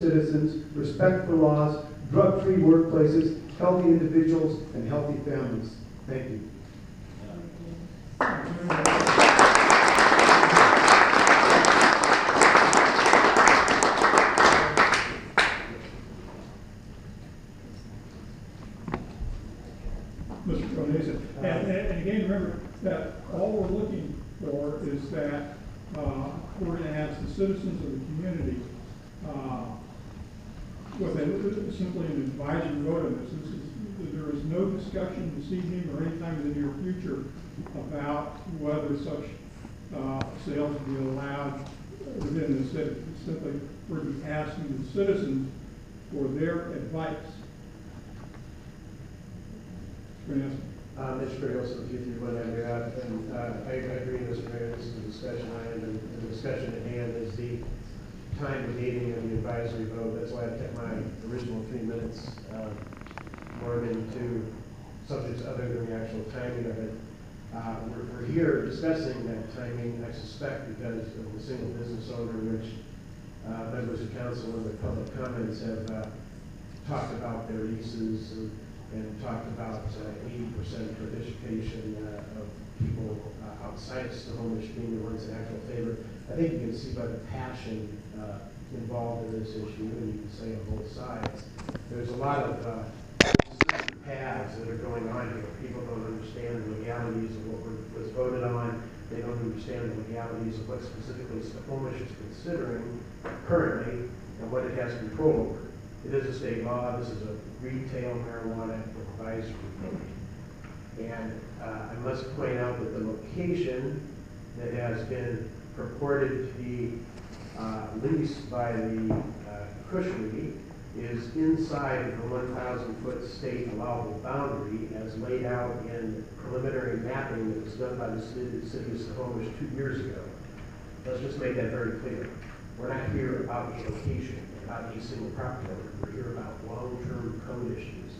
citizens, respect for laws, drug-free workplaces, healthy individuals, and healthy families. Thank you. Mr. Conesa. And again, remember that all we're looking for is that we're going to ask the citizens of the community simply an advisory vote on this. There is no discussion this evening or any time in the near future about whether such sales will be allowed within the city. It's simply we're asking the citizens for their advice. Mr. Grayson, if you would have that, and I agree, Mr. Mayor, this is a discussion item, and the discussion at hand is the time of meeting and the advisory vote. That's why I kept my original 3 minutes more into subjects other than the actual timing of it. We're here discussing that timing, I suspect, because of the single business owner, which members of council and the public comments have talked about their leases and talked about 80% participation of people outside of Snohomish being the ones in actual favor. I think you can see by the passion involved in this issue, and you can say on both sides, there's a lot of paths that are going on here. People don't understand the legalities of what was voted on. They don't understand the legalities of what specifically Snohomish is considering currently and what it has control over. It is a state law. This is a retail marijuana advisory vote. And I must point out that the location that has been purported to be leased by the Cushry is inside of the 1,000-foot state allowable boundary as laid out in preliminary mapping that was done by the city of Snohomish 2 years ago. Let's just make that very clear. We're not here about the location, about a single property owner. We're here about long-term code issues.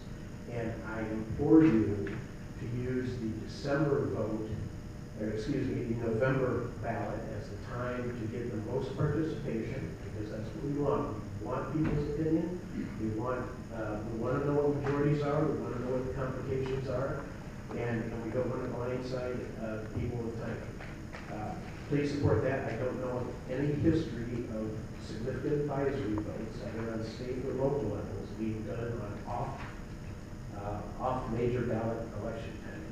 And I implore you to use the December vote, or excuse me, the November ballot as the time to get the most participation, because that's what we want. We want people's opinion. We want to know what majorities are. We want to know what the complications are. And we don't want to blindside people with time. Please support that. I don't know of any history of significant advisory votes, either on state or local levels, being done on off major ballot election time.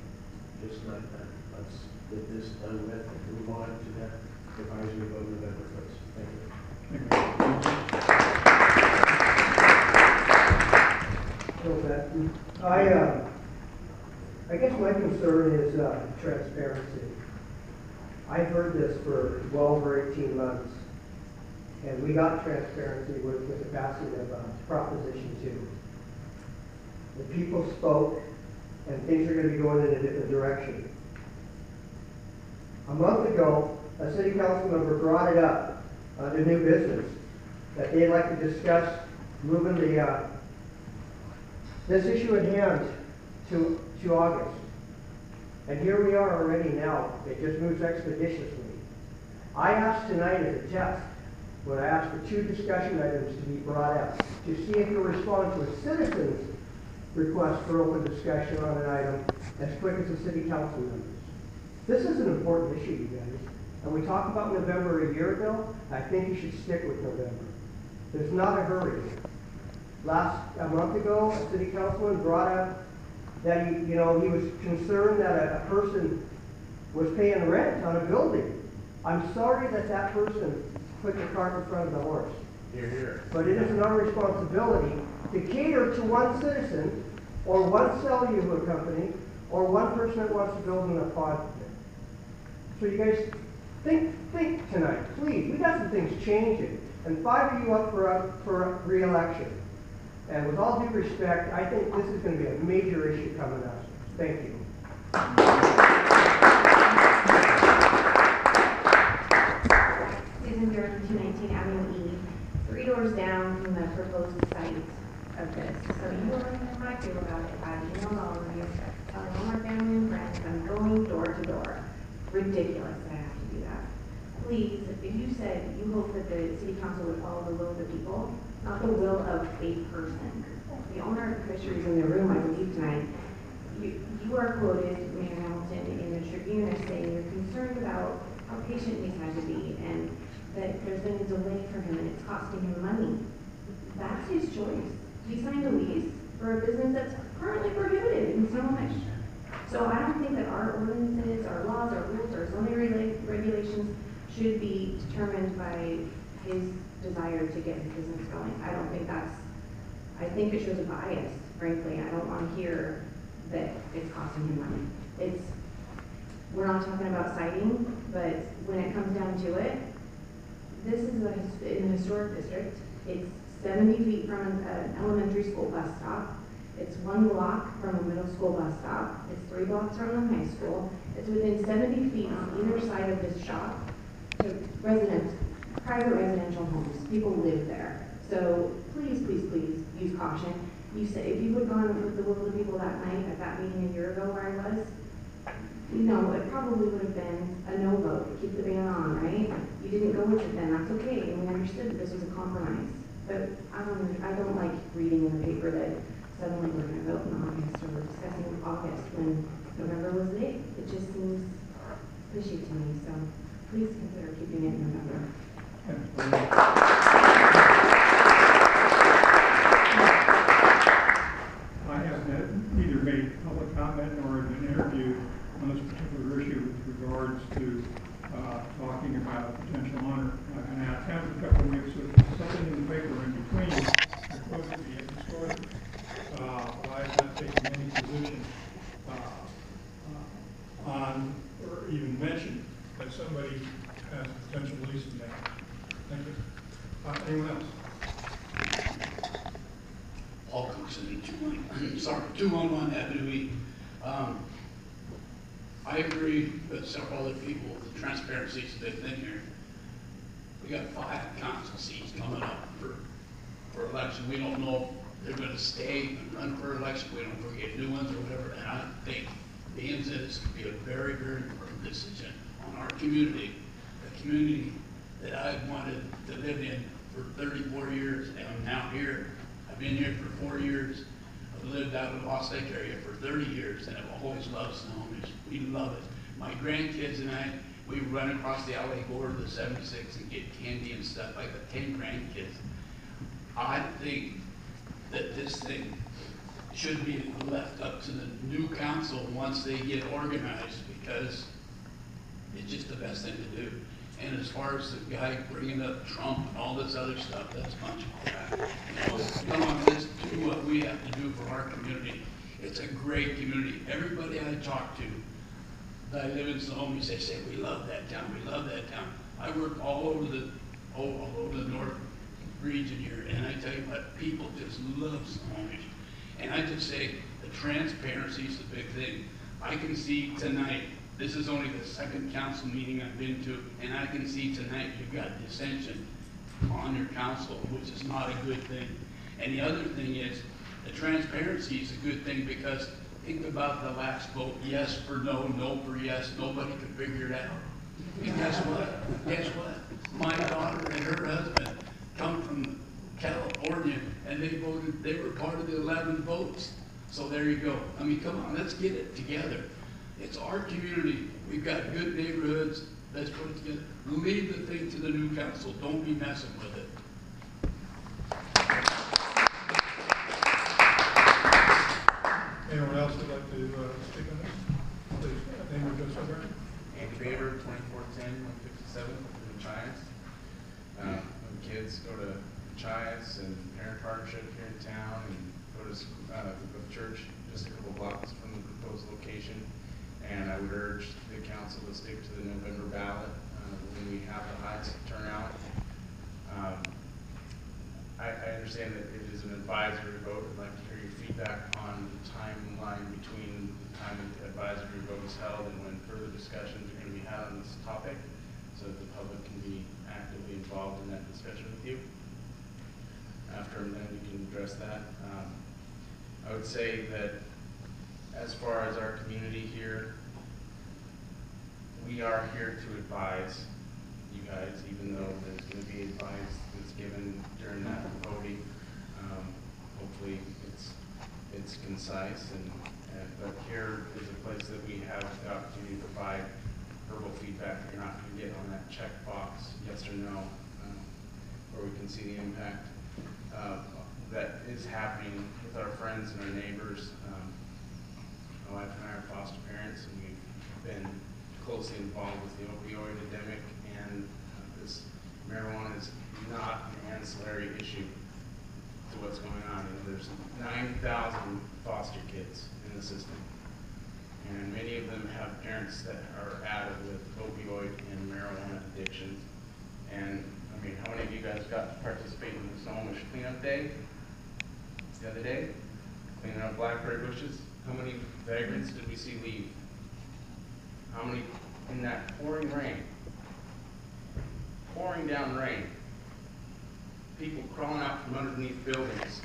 Just not done. Let's get this done with and move on to that advisory vote November 1st. Thank you. I guess my concern is transparency. I've heard this for well over 18 months, and we got transparency with the passing of Proposition 2. The people spoke, and things are going to be going in a different direction. A month ago, a city council member brought it up under new business that they'd like to discuss moving this issue at hand to August. And here we are already now. It just moves expeditiously. I asked tonight as a test, when I asked for 2 discussion items to be brought up, to see if you'll respond to a citizen's request for open discussion on an item as quick as the city council members. This is an important issue, you guys. And we talked about November a year ago. I think you should stick with November. There's not a hurry. A month ago, a city councilman brought up that he was concerned that a person was paying rent on a building. I'm sorry that person put the cart in front of the horse. Hear, hear. But it isn't our responsibility to cater to one citizen or one cellular company or one person that wants to build an apartment. So you guys think tonight, please. We got some things changing, and 5 of you up for re-election. And with all due respect, I think this is going to be a major issue coming up. Thank you. Susan Durham, 219 Avenue E, 3 doors down from the proposed site of this. So you already know how I feel about it. I emailed all of you, telling all my family and friends I'm going door to door. Ridiculous that I have to do that. Please, if you said you hope that the city council would follow the will of the people, not the will of a person. The owner of the Fisheries in the room, I believe tonight, you are quoted, Mayor Hamilton, in the Tribune as saying you're concerned about how patient he's had to be and that there's been a delay for him and it's costing him money. That's his choice. He signed a lease for a business that's currently prohibited in Snohomish. So I don't think that our ordinances, our laws, our rules, our zoning regulations should be determined by his desire to get his business going. I think it shows a bias, frankly. I don't want to hear that it's costing him money. We're not talking about citing, but when it comes down to it, this is in the historic district. It's 70 feet from an elementary school bus stop. It's 1 block from a middle school bus stop. It's 3 blocks from the high school. It's within 70 feet on either side of this shop to private residential homes. People live there. So please, please, please use caution. You said if you would have gone with the will of the people that night at that meeting a year ago where I was, it probably would have been a no vote. Keep the ban on, right? You didn't go with it then. That's okay. And we understood that this was a compromise. But I don't like reading in the paper that suddenly we're going to vote in August or we're discussing in August when November was the date. It just seems fishy to me. So please consider keeping it in November. I have neither made public comment nor been interviewed on this particular issue with regards to talking about a potential honor. And I attempted a couple of weeks with something in the paper in between. I quoted the historic. I have not taken any position on or even mentioned that somebody has a potential lease in that. Thank you. Anyone else? Paul Cookson, 211 Avenue E. I agree with several other people. The transparency is a big thing here. We got 5 council seats coming up for election. We don't know if they're going to stay and run for election. We don't know if we get new ones or whatever. And I think being that it's going to be a very, very important decision on our community, the community that I wanted to live in for 34 years, and I'm now here. I've been here for 4 years. I've lived out in the Lost Lake area for 30 years, and I've always loved Snohomish. We love it. My grandkids and I, we run across the alley, go to the 76 and get candy and stuff. I got 10 grandkids. I think that this thing should be left up to the new council once they get organized, because it's just the best thing to do. And as far as the guy bringing up Trump and all this other stuff, that's a bunch of crap. Come on, let's do what we have to do for our community. It's a great community. Everybody I talk to that live in Snohomish, they say, we love that town, we love that town. I work all over the north region here, and I tell you what, people just love Snohomish. And I just say, the transparency is the big thing. I can see tonight, this is only the 2nd council meeting I've been to, and I can see tonight you've got dissension on your council, which is not a good thing. And the other thing is, the transparency is a good thing, because think about the last vote, yes for no, no for yes, nobody could figure it out. And guess what? Guess what? My daughter and her husband come from California, and they voted, they were part of the 11 votes. So there you go. I mean, come on, let's get it together. It's our community. We've got good neighborhoods. Let's put it together. Leave the thing to the new council. Don't be messing with it. Anyone else would like to speak on this? Please, name and address over. Andy Baber, 2410-157, in Chias. When kids go to Chias and parent partnership here in town, and go to church just a couple blocks from the proposed location. And I would urge the council to stick to the November ballot when we have the highest turnout. I understand that it is an advisory vote. I'd like to hear your feedback on the timeline between the time that the advisory vote is held and when further discussions are going to be had on this topic, so that the public can be actively involved in that discussion with you. After then we can address that. I would say that as far as our community here, we are here to advise you guys, even though there's going to be advice that's given during that voting. concise, but here is a place that we have the opportunity to provide verbal feedback that you're not going to get on that checkbox, yes or no, where we can see the impact that is happening with our friends and our neighbors. My wife and I are foster parents, and we've been closely involved with the opioid epidemic, and this marijuana is not an ancillary issue to what's going on. There's 9,000 foster kids in the system, and many of them have parents that are addled with opioid and marijuana addiction. And I mean, how many of you guys got to participate in the Snohomish cleanup day the other day? Cleaning up blackberry bushes? How many vagrants did we see leave? How many in that pouring rain? Pouring down rain. People crawling out from underneath buildings,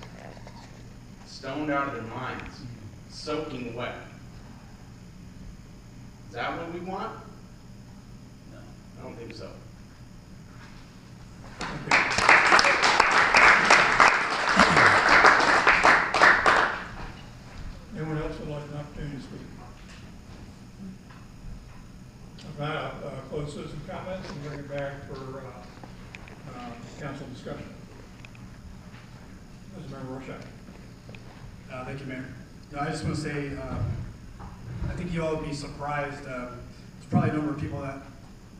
stoned out of their minds, soaking wet. Is that what we want? No, I don't think so. Anyone else would like an opportunity to speak? About close citizen comments and bring it back for council discussion. Member Rorschach. Thank you, Mayor. I just want to say, I think you all would be surprised. There's probably a number of people that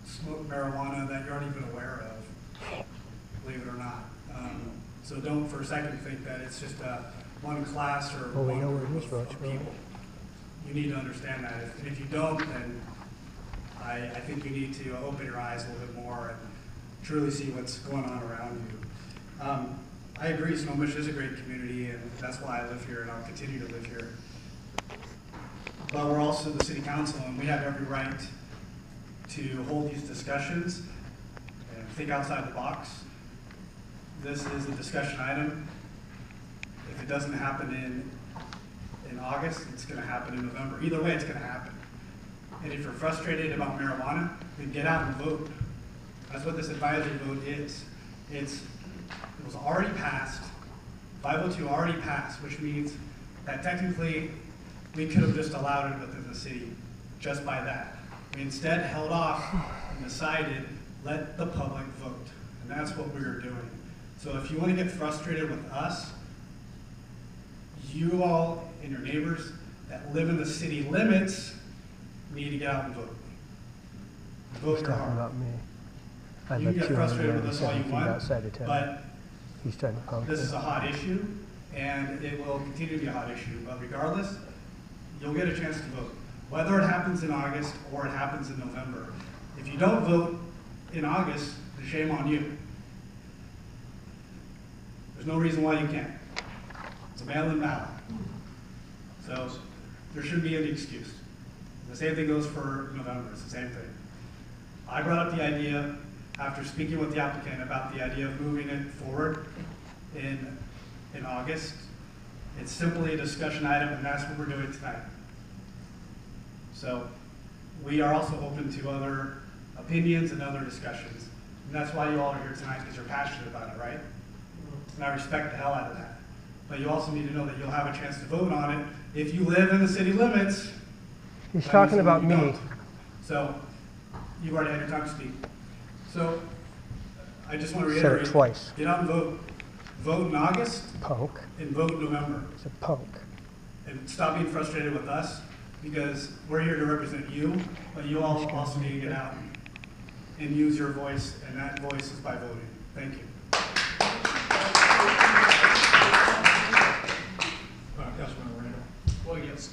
smoke marijuana that you aren't even aware of, believe it or not. So don't for a second think that it's just one class or one group of people. You need to understand that. And if you don't, then I think you need to open your eyes a little bit more and truly see what's going on around you. I agree, Snohomish is a great community, and that's why I live here, and I'll continue to live here. But we're also the city council, and we have every right to hold these discussions and think outside the box. This is a discussion item. If it doesn't happen in August, it's going to happen in November. Either way, it's going to happen. And if you're frustrated about marijuana, then get out and vote. That's what this advisory vote is. It was already passed, 502 already passed, which means that technically we could have just allowed it within the city just by that. We instead held off and decided, let the public vote. And that's what we were doing. So if you want to get frustrated with us, you all and your neighbors that live in the city limits need to get out and vote. Vote your heart. About me. I You live can get frustrated with us all 297 you feet want, outside of town. but He's trying to pump this it. is a hot issue, and it will continue to be a hot issue. But regardless, you'll get a chance to vote. Whether it happens in August or it happens in November. If you don't vote in August, then shame on you. There's no reason why you can't. It's a mail-in ballot. So there shouldn't be any excuse. The same thing goes for November. It's the same thing. I brought up the idea after speaking with the applicant about the idea of moving it forward in August. It's simply a discussion item, and that's what we're doing tonight. So we are also open to other opinions and other discussions. And that's why you all are here tonight, because you're passionate about it, right? And I respect the hell out of that. But you also need to know that you'll have a chance to vote on it if you live in the city limits. He's talking about me. Don't. So you've already had your time to speak. So I just want to Said reiterate. it twice. Get out and vote. Vote in August Punk. and vote in November. He's a punk. And stop being frustrated with us, because we're here to represent you, but you all also need to get out and use your voice, and that voice is by voting. Thank you. Councilman Randall. Well, yes,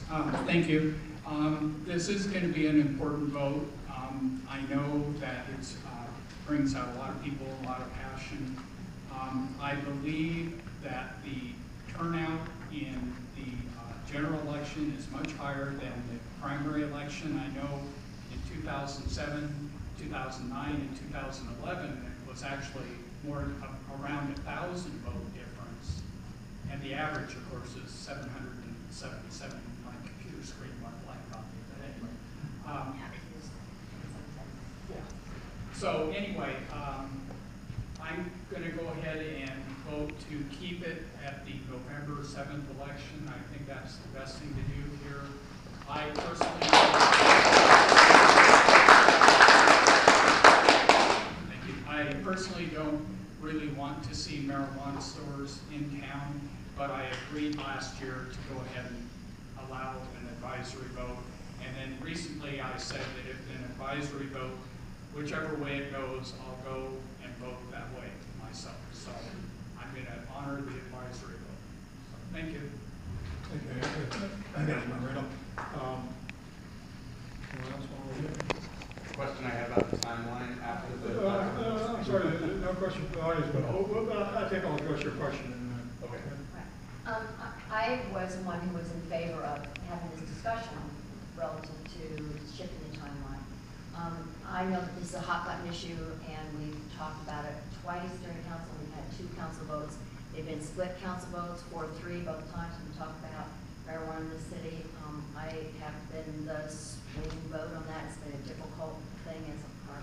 thank you. This is going to be an important vote. I know that it brings out a lot of people, a lot of passion. I believe that the turnout in the general election is much higher than the primary election. I know in 2007, 2009, and 2011, it was actually more around 1,000 vote difference. And the average, of course, is 777. My computer screen went blank on me, but anyway. So anyway, I'm going to go ahead and vote to keep it at the November 7th election. I think that's the best thing to do here. I personally, thank you. I personally don't really want to see marijuana stores in town, but I agreed last year to go ahead and allow an advisory vote. And then recently I said that if an advisory vote, whichever way it goes, I'll go and vote that way myself. So I'm going to honor the advisory vote. So, thank you. Thank you, Councilmember Riddle. Anyone else want to weigh in? Question I have about the timeline after the. I'm sorry, no question from the audience, but I think I'll address your question. Okay. I was one who was in favor of having this discussion relative to shifting the timeline. I know that this is a hot button issue, and we've talked about it twice during council. We've had 2 council votes. They've been split council votes, 4-3 both times. We talked about marijuana in the city. I have been the swing vote on that. It's been a difficult thing as our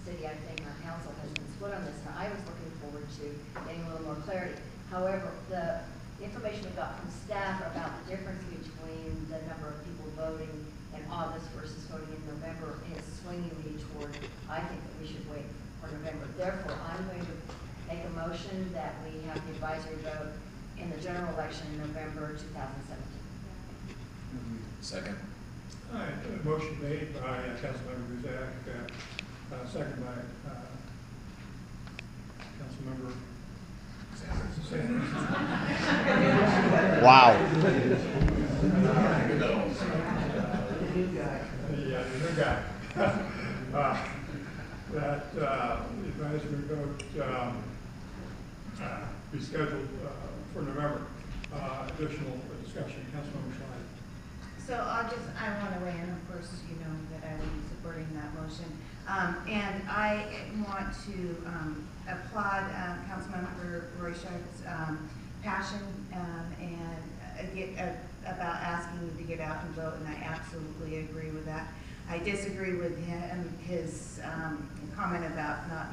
city, I think, our council has been split on this, and I was looking forward to getting a little more clarity. However, the information we got from staff about the difference between the number of people voting in August versus voting in November is swinging me toward, I think that we should wait for November. Therefore, I'm going to make a motion that we have the advisory vote in the general election in November 2017. Second. All right, motion made by Councilmember Buzak, second by Councilmember Sanders. Wow. Yeah, the new guy. That advisory vote be scheduled for November. Additional discussion, Councilmember Schlein. So I want to weigh in. Of course, you know that I will be supporting that motion. And I want to applaud Councilmember Royshard's passion and about asking you to get out and vote, and I absolutely agree with that. I disagree with his comment about not